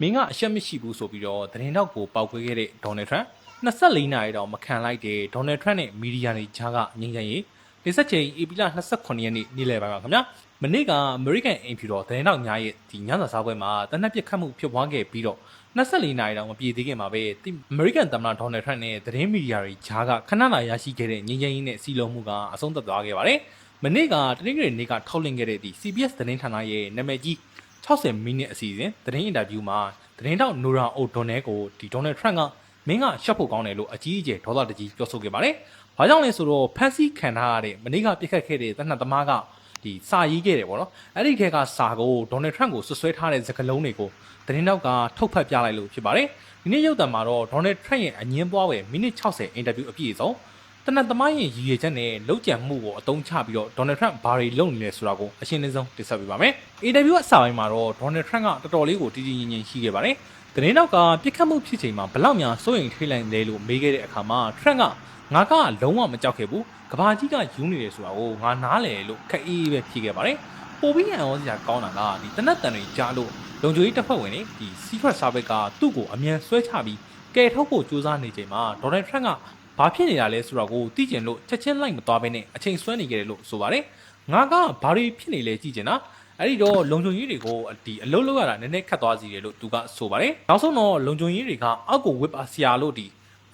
မင်းကအရှက်မရှိဘူးဆိုပြီးတော့သတင်းတောက်ကိုပေါက်ခွဲခဲ့တဲ့ဒေါ်နယ်ထရန့်24နာရီတောင်မခံလိုက်တဲ့ဒေါ်နယ်ထရန့်နဲ့မီဒီယာတွေကြားကငြိမ်းချမ်းရေးဒီဆက်ချိန်ဧပြီလ29ရက်နေ့နေ့လယ်ပိုင်းပါခင်ဗျာမနေ့ကအမေရိကန်အင်ဖြူတော်သတင်းတောက်များရဲ့ဒီညစာစားပွဲမှာတနက်ပြစ်ခတ်မှုဖြစ်ပွားခဲ့ပြီးတော့24နာရီတောင်မပြည့်သေးခင်မှာပဲအမေရိကန်သမ္မတဒေါ်နယ်ထရန့်နဲ့သတင်းမီဒီယာတွေကြားကခဏလာရရှိခဲ့တဲ့ငြိမ်းချမ်းရေးနဲ့စီလုံးမှုကအဆုံးသတ်သွားခဲ့ပါတယ်မနေ့ကတနင်္ဂနွေနေ့ကထုတ်လွှင့်ခဲ့တဲ့ဒီ CBS သတင်းဌာနရဲ့နာမည်ကြီး60မိနစ်အစီအစဉ်သတင်းအင်တာဗျူးမှာသတင်းတောက်နိုရာအိုဒွန်နဲကိုဒီဒေါ်နယ်ထရန့်ကမင်းကရှက်ဖို့ကောင်းတယ်လို့အကြီးအကျယ်ဒေါသတကြီးပြောဆိုခဲ့ပါတယ်။ဘာကြောင့်လဲဆိုတော့ဖန်စီခံထားရတဲ့မနေ့ကပြစ်ခတ်ခဲ့တဲ့တနတ်သမားကဒီစာရေးခဲ့တယ်ပေါ့နော်။အဲ့ဒီထဲကစာကိုဒေါ်နယ်ထရန့်ကိုဆွဆွဲထားတဲ့စကားလုံးတွေကိုသတင်းတောက်ကထုတ်ဖတ်ပြလိုက်လို့ဖြစ်ပါတယ်။ဒီနေ့ရုပ်သံမှာတော့ဒေါ်နယ်ထရန့်ရဲ့အငင်းပွားပဲမိနစ်60အင်တာဗျူးအပြည့်အစုံတနတ်သမားရဲ့ရည်ရွယ်ချက်နဲ့လောက်ကျန်မှုကိုအသုံးချပြီးတော့ဒေါ်နယ်ထရန့်ဘာတွေလုပ်နေလဲဆိုတာကိုအရှင်းလင်းဆုံးတင်ဆက်ပေးပါမယ်။အင်တာဗျူးအစပိုင်းမှာတော့ဒေါ်နယ်ထရန့်ကတော်တော်လေးကိုတည်တည်ငြိမ်ငြိမ်ရှိခဲ့ပါတယ်။သတင်းတောက်ကပြစ်ခတ်မှုဖြစ်ချိန်မှာဘလောက်များစိုးရိမ်ထိတ်လန့်လဲလို့မေးခဲ့တဲ့အခါမှာထရန့်ကငါကလုံးဝမကြောက်ခဲ့ဘူး။ကဘာကြီးကယူနေတယ်ဆိုတာကိုငါနားလေလို့ခက်အေးပဲဖြေခဲ့ပါတယ်။ပိုပြီးအံ့ဩစရာကောင်းတာကဒီတနတ်တန်တွေကြားလို့လုံခြုံရေးတပ်ဖွဲ့ဝင်တွေဒီ Secret Service ကသူ့ကိုအမြန်ဆွဲချပြီးကယ်ထုတ်ဖို့ကြိုးစားနေချိန်မှာဒေါ်နယ်ထရန့်ကဘာဖြစ်နေတာလဲဆိုတာကိုသိကျင်လို့ချက်ချင်းလိုက်မသွားဘဲနဲ့အချိန်ဆွဲနေကြတယ်လို့ဆိုပါတယ်။ငါကဘာတွေဖြစ်နေလဲကြည့်ကျင်တာအဲ့ဒီတော့လုံခြုံရေးတွေကိုဒီအလုံးလုံးရတာနည်းနည်းခတ်သွားစီတယ်လို့သူကဆိုပါတယ်။နောက်ဆုံးတော့လုံခြုံရေးတွေကအောက်ကိုဝစ်ပါဆရာလို့ဒ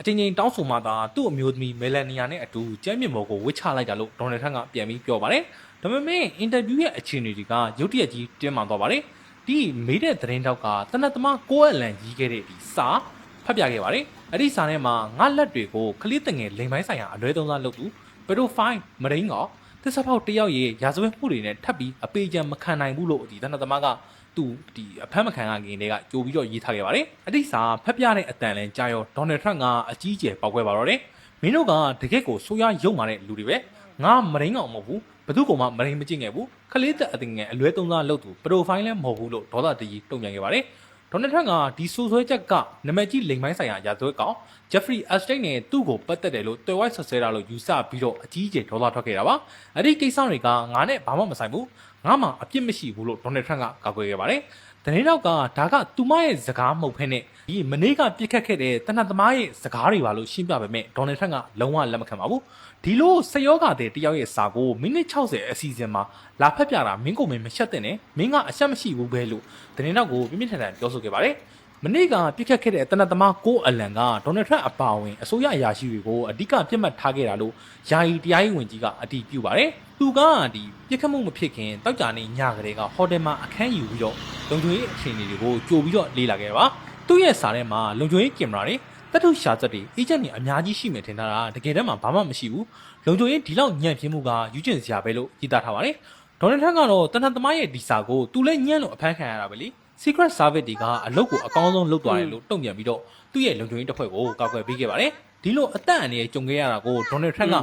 ီအချိန်ချင်းတောင်းဆိုမှသာသူ့အမျိုးသမီးမဲလန်နီယာနဲ့အတူကျမ်းမြေမော်ကိုဝစ်ချလိုက်တာလို့ဒေါ်နယ်ထရန့်ကပြန်ပြီးပြောပါတယ်။ဒါပေမဲ့အင်တာဗျူးရဲ့အခြေအနေတွေကရုတ်တရက်ကြီးတင်းမာသွားပါတယ်။ဒီမေးတဲ့သတင်းတောက်ကတနတ်သမားကိုအလန်ကြီးခဲ့တဲ့ဒီစာဖတ်ပြခဲ့ပါတယ်။အဲ့ဒီစာထဲမှာငါလက်တွေကိုကလေးတငယ်လိမ်ပိုင်းဆိုင်ရာအလွဲသုံးစားလုပ်သူဘယ်လိုဖိုင်းမရင်းကောသစ္စာဖောက်တယောက်ရဲ့ရာဇဝတ်မှုတွေနဲ့ထပ်ပြီးအပေချံမခံနိုင်ဘူးလို့ဒီတနတ်သမားကသူဒီအဖမ်းမခံရခင်တည်းကကြိုပြီးတော့ရေးထားခဲ့ပါတယ်။အဲ့ဒီစာဖတ်ပြတဲ့အတန်လဲကြာရောဒေါ်နယ်ထရန့်ကအကြီးအကျယ်ပေါက်ကွဲပါတော့တယ်။မင်းတို့ကတကယ့်ကိုဆိုးရွားရုံမာတဲ့လူတွေပဲ။ငါမရင်းကောင်မဟုတ်ဘူး။ဘယ်သူကမှမရင်းမကျင့်ခဲ့ဘူး။ကလေးသက်အတင်ငယ်အလွဲသုံးစားလုပ်သူပရိုဖိုင်းလည်းမဟုတ်ဘူးလို့ဒေါသတကြီးတုံ့ပြန်ခဲ့ပါတယ်။ဒေါ်နယ်ထရန့်ကဒီဆိုးဆွဲချက်ကနမကြီးလိမ်ပိုင်းဆိုင်ရာရာဇဝတ်ကောင်ဂျက်ဖရီအက်စတိတ်နဲ့သူ့ကိုပတ်သက်တယ်လို့တွယ်ဝိုက်ဆွဆွဲတာလို့ယူဆပြီးတော့အကြီးအကျယ်ဒေါသထွက်ခဲ့တာပါ။အဲ့ဒီကိစ္စတွေကငါနဲ့ဘာမှမဆိုင်ဘူး။ငါမှအပြစ်မရှိဘူးလို့ဒေါ်နယ်ထရန့်ကကာကွယ်ခဲ့ပါတယ်။သတင်းတောက်ကဒါကသူမရဲ့စကားမဟုတ်ဘဲနဲ့ဒီမနေ့ကပြစ်ခတ်ခဲ့တဲ့တနတ်သမားရဲ့စကားတွေပါလို့ရှင်းပြပေမဲ့ဒေါ်နယ်ထရန့်ကလုံးဝလက်မခံပါဘူး။ဒီလိုစရောဂါတဲ့တယောက်ရဲ့စာကိုမိနစ်60အစီအစဉ်မှာလာဖက်ပြတာမင်းကိုမင်းမရှက်တဲ့နဲ့မင်းကအရှက်မရှိဘူးပဲလို့သတင်းတောက်ကိုပြင်းပြထန်ထန်ပြောဆိုခဲ့ပါတယ်။မနေ့ကပြစ်ခတ်ခဲ့တဲ့တနတ်သမားကိုအလန်ကဒေါ်နယ်ထရန့်အပါအဝင်အစိုးရအရာရှိတွေကိုအဓိကပြစ်မှတ်ထားခဲ့တာလို့ယာယီတရားရေးဝန်ကြီးကအတည်ပြုပါတယ်။သူကဒီပြစ်ခတ်မှုမဖြစ်ခင်တောက်ကြနေညကလေးကဟိုတယ်မှာအခန်းယူပြီးတော့လုံခြုံရေးအခြေအနေတွေကိုကြိုပြီးတော့လေ့လာခဲ့ပါ။သူ့ရဲ့စာထဲမှာလုံခြုံရေးကင်မရာတွေတတုရှာချက်တွေအေဂျင့်တွေအများကြီးရှိမယ်ထင်တာတကယ်တမ်းမှာဘာမှမရှိဘူးလုံခြုံရေးဒီလောက်ညံ့ပြင်းမှုကယူကျင်စရာပဲလို့ရေးသားထားပါတယ်ဒေါ်နယ်ထရန့်ကတော့တနတ်သမားရဲ့ဒီစာကိုသူလည်းညံ့လို့အဖမ်းခံရတာပဲလေ Secret Service တွေကအလုပ်ကိုအကောင်းဆုံးလုပ်သွားတယ်လို့တုံ့ပြန်ပြီးတော့သူ့ရဲ့လုံခြုံရေးတပ်ဖွဲ့ကိုကာကွယ်ပေးခဲ့ပါတယ်ဒီလိုအသက်အန္တရာယ်ကြုံခဲ့ရတာကိုဒေါ်နယ်ထရန့်က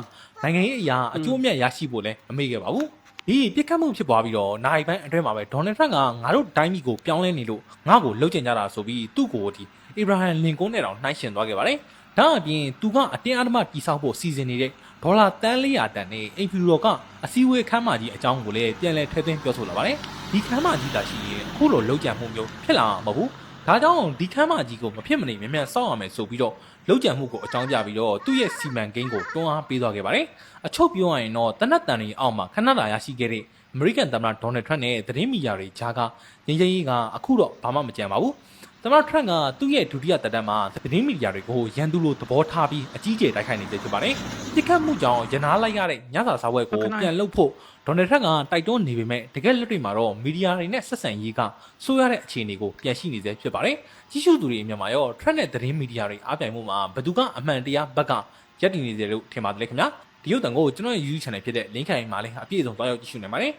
နိုင်ငံရေးအရာအကျိုးအမြတ်ရရှိဖို့လည်းမမေ့ခဲ့ပါဘူးဒီပြစ်ခတ်မှုဖြစ်ပွားပြီးတော့နိုင်ပိုင်းအတွင်းမှာပဲဒေါ်နယ်ထရန့်ကငါတို့တိုင်းပြည်ကိုပြောင်းလဲနေလို့ငါ့ကိုလှုပ်ကျင်ကြတာဆိုပြီးသူ့ကိုဒီအီဗရာဟမ်လင်ကွန်းနဲ့တောင်နှိုင်းယှဉ်သွားခဲ့ပါတယ်။ဒါအပြင်သူကအတင်းအဓမ္မတိစောက်ဖို့စီစဉ်နေတဲ့ဒေါ်လာတန်း400တန်နဲ့အင်ဖီရိုကအစည်းအဝေးခန်းမကြီးအကြောင်းကိုလည်းပြန်လည်ထည့်သွင်းပြောဆိုလာပါတယ်။ဒီခန်းမကြီးတာရှိရင်အခုလိုလှုပ်ကြံမှုမျိုးဖြစ်လာမှာမဟုတ်ဘူး။ဒါကြောင့်ဒီခန်းမကြီးကိုမဖြစ်မနေမြန်မြန်စောင့်ရမယ်ဆိုပြီးတော့လှုပ်ကြံမှုကိုအကြောင်းပြပြီးတော့သူ့ရဲ့စီမံကိန်းကိုတွန်းအားပေးသွားခဲ့ပါတယ်။အချုပ်ပြောရရင်တော့တနတ်တန်တွေအောက်မှာခဏတာရရှိခဲ့တဲ့အမေရိကန်သမ္မတဒေါ်နယ်ထရန့်နဲ့သတင်းမီဒီယာတွေကြားကငြိမ်းချမ်းရေးကအခုတော့ဘာမှမကြံပါဘူး။သမ္မတထရန့်ကသူ့ရဲ့ဒုတိယသက်တမ်းမှာသတင်းမီဒီယာတွေကိုရန်သူလိုသဘောထားပြီးအကြီးအကျယ်တိုက်ခိုက်နေတယ်ဖြစ်ပါတယ်။ပြစ်ခတ်မှုကြောင့်ရနာလိုက်ရတဲ့ညစာစားပွဲကိုပြန်လုပ်ဖို့ဒေါ်နယ်ထရန့်ကတိုက်တွန်းနေပေမဲ့တကယ်လက်တွေ့မှာတော့မီဒီယာတွေနဲ့ဆက်ဆံရေးကဆိုးရတဲ့အခြေအနေကိုပြန်ရှိနေသေးဖြစ်ပါတယ်။ကြီးစုသူတွေအမြင်မှာရောထရန့်နဲ့သတင်းမီဒီယာတွေအားပြိုင်မှုမှာဘသူကအမှန်တရားဘက်ကရပ်တည်နေတယ်လို့ထင်ပါတယ်ခင်ဗျာ။ဒီရုပ်သံကိုကျွန်တော်ရဲ့ YouTube channel ဖြစ်တဲ့ link ခိုင်မှာလည်းအပြည့်အစုံတွားရောက်ကြည့်ရှုနိုင်ပါတယ်